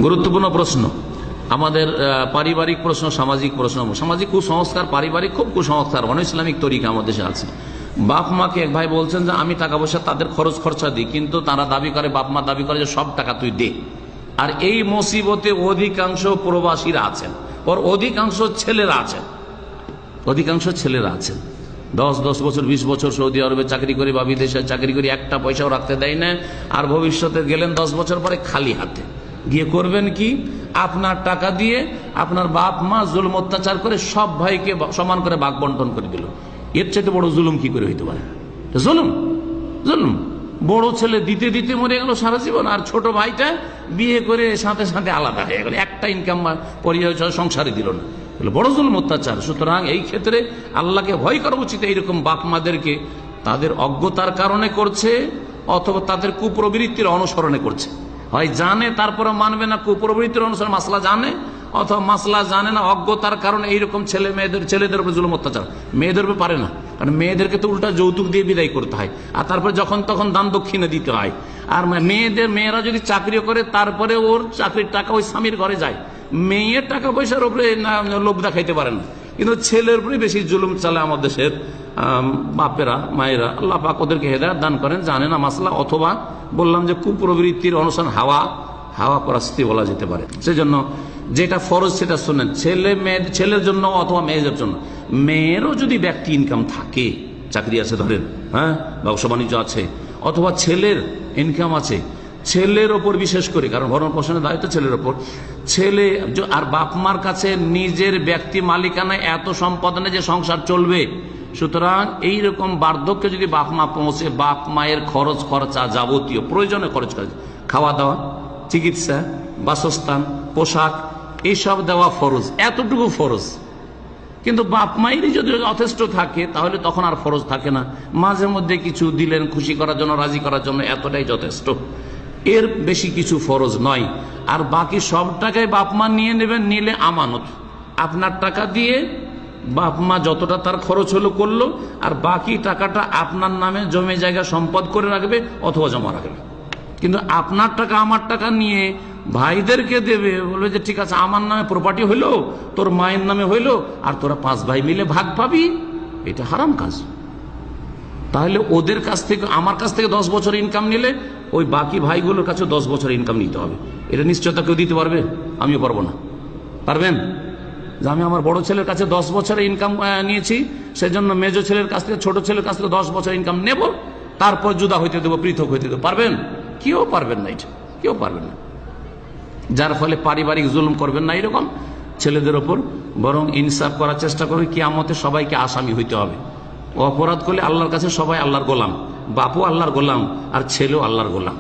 গুরুত্বপূর্ণ প্রশ্ন আমাদের পারিবারিক প্রশ্ন, সামাজিক প্রশ্ন। সামাজিক কুসংস্কার, পারিবারিক খুব কুসংস্কার, অন ইসলামিক তরিকা আমাদের দেশে আছে। বাপ মাকে এক ভাই বলছেন যে আমি টাকা পয়সা তাদের খরচ খরচা দিই, কিন্তু তারা দাবি করে, বাপ মা দাবি করে যে সব টাকা তুই দে। আর এই মুসিবতে অধিকাংশ প্রবাসীরা আছেন, ওর অধিকাংশ ছেলেরা আছেন, অধিকাংশ ছেলেরা আছেন 10 বছর 20 বছর সৌদি আরবে চাকরি করে বা বিদেশে চাকরি করে একটা পয়সাও রাখতে দেয় না। আর ভবিষ্যতে গেলেন 10 বছর পরে খালি হাতে গিয়ে করবেন কি? আপনার টাকা দিয়ে আপনার বাপ মা জুলুম অত্যাচার করে সব ভাইকে সমান করে ভাগ বন্টন করে দিল। এর চাইতে বড় জুলুম কি করে হইতে পারে? জুলুম, জুলুম। বড় ছেলে দিতে দিতে মরে গেল সারা জীবন, আর ছোট ভাইটা বিয়ে করে সাথে সাথে আলাদা হয়ে গেল, একটা ইনকাম পরিচয় সংসারে দিল না, বড় জুলুম অত্যাচার। সুতরাং এই ক্ষেত্রে আল্লাহকে ভয় করা উচিত। এইরকম বাপ মাদেরকে তাদের অজ্ঞতার কারণে করছে অথবা তাদের কুপ্রবৃত্তির অনুসরণে করছে। হয় জানে তারপরে মানবে না, কুপ্রবৃত্তির অনুসরণ, মাসলা জানে অথবা মাসলা জানে না, অজ্ঞতার কারণে এইরকম ছেলেদের উপর জুলুম অত্যাচার। মেয়েদের উপর পারে না, কারণ মেয়েদেরকে তো উল্টা যৌতুক দিয়ে বিদায় করতে হয়, আর তারপরে যখন তখন দান দক্ষিণে দিতে হয়। আর মেয়েরা যদি চাকরিও করে তারপরে ওর চাকরির টাকা ওই স্বামীর ঘরে যায়। মেয়ের টাকা পয়সার উপরে লোভ দেখাইতে পারে না, কিন্তু ছেলের উপরে বেশি জুলুম চালে আমাদের দেশের বাপেরা মায়েরা। আল্লাহ পাক ওদেরকে হেদায়েত দান করেন, জানে না মাসলা, অথবা বললাম যে কুপ্রবৃত্তির অনুসরণ, হাওয়া পরাস্তি বলা যেতে পারে। সেজন্য যেটা ফরজ সেটা শোনেন, ছেলের জন্য অথবা মেয়েদের জন্য। মেয়েরও যদি ব্যক্তি ইনকাম থাকে, চাকরি আছে ধরেন, হ্যাঁ, ব্যবসা বাণিজ্য আছে, অথবা ছেলের ইনকাম আছে, ছেলের ওপর বিশেষ করে, কারণ ভরণ পোষণের দায়িত্ব ছেলের ওপর। ছেলে আর বাপ মার কাছে নিজের ব্যক্তি মালিকানায় এত সম্পদ নেই যে সংসার চলবে। সুতরাং এইরকম বার্ধক্যে যদি বাপ মা পৌঁছে, বাপ মায়ের খরচ খরচা যাবতীয় প্রয়োজনে খরচ করে, খাওয়া দাওয়া, চিকিৎসা, বাসস্থান, পোশাক, এইসব দেওয়া ফরজ, এতটুকু ফরজ। কিন্তু বাপ মায়েরই যদি যথেষ্ট থাকে তাহলে তখন আর ফরজ থাকে না। মাঝে মধ্যে কিছু দিলেন খুশি করার জন্য, রাজি করার জন্য, এতটাই যথেষ্ট, এর বেশি কিছু ফরজ নয়। আর বাকি সব টাকায় বাপ মা নিয়ে নেবেন, নিলে আমানত। আপনার টাকা দিয়ে বাপ মা যতটা তার খরচ হলো করলো, আর বাকি টাকাটা আপনার নামে জমি জায়গা সম্পদ করে রাখবে অথবা জমা রাখবে। কিন্তু আপনার টাকা আমার টাকা নিয়ে ভাইদেরকে দেবে, বলবে যে ঠিক আছে আমার নামে প্রপার্টি হইলো, তোর মায়ের নামে হইলো, আর তোরা 5 ভাই মিলে ভাগ পাবি। এটা হারাম কাজ। তাহলে ওদের কাছ থেকে, আমার কাছ থেকে 10 বছর ইনকাম নিলে ওই বাকি ভাইগুলোর কাছে 10 বছর ইনকাম নিতে হবে। এটা নিশ্চয়তা কেউ দিতে পারবে? আমিও পারবো না। পারবেন? যে আমি আমার বড় ছেলের কাছে 10 বছরের ইনকাম নিয়েছি, সেজন্য মেজো ছেলের কাছ থেকে, ছোট ছেলের কাছ থেকে 10 বছর ইনকাম নেব, তারপর জুদা হইতে দেবো, পৃথক হইতে দেবো। পারবেন? কেউ পারবেন না, এটা কেউ পারবেন না। যার ফলে পারিবারিক জুলুম করবেন না এরকম ছেলেদের ওপর, বরং ইনসাফ করার চেষ্টা করবে। কিয়ামতে সবাইকে আসামি হইতে হবে। অপরাধ করলে আল্লাহর কাছে সবাই আল্লাহর গোলাম, বাপও আল্লাহর গোলাম আর ছেলেও আল্লাহর গোলাম।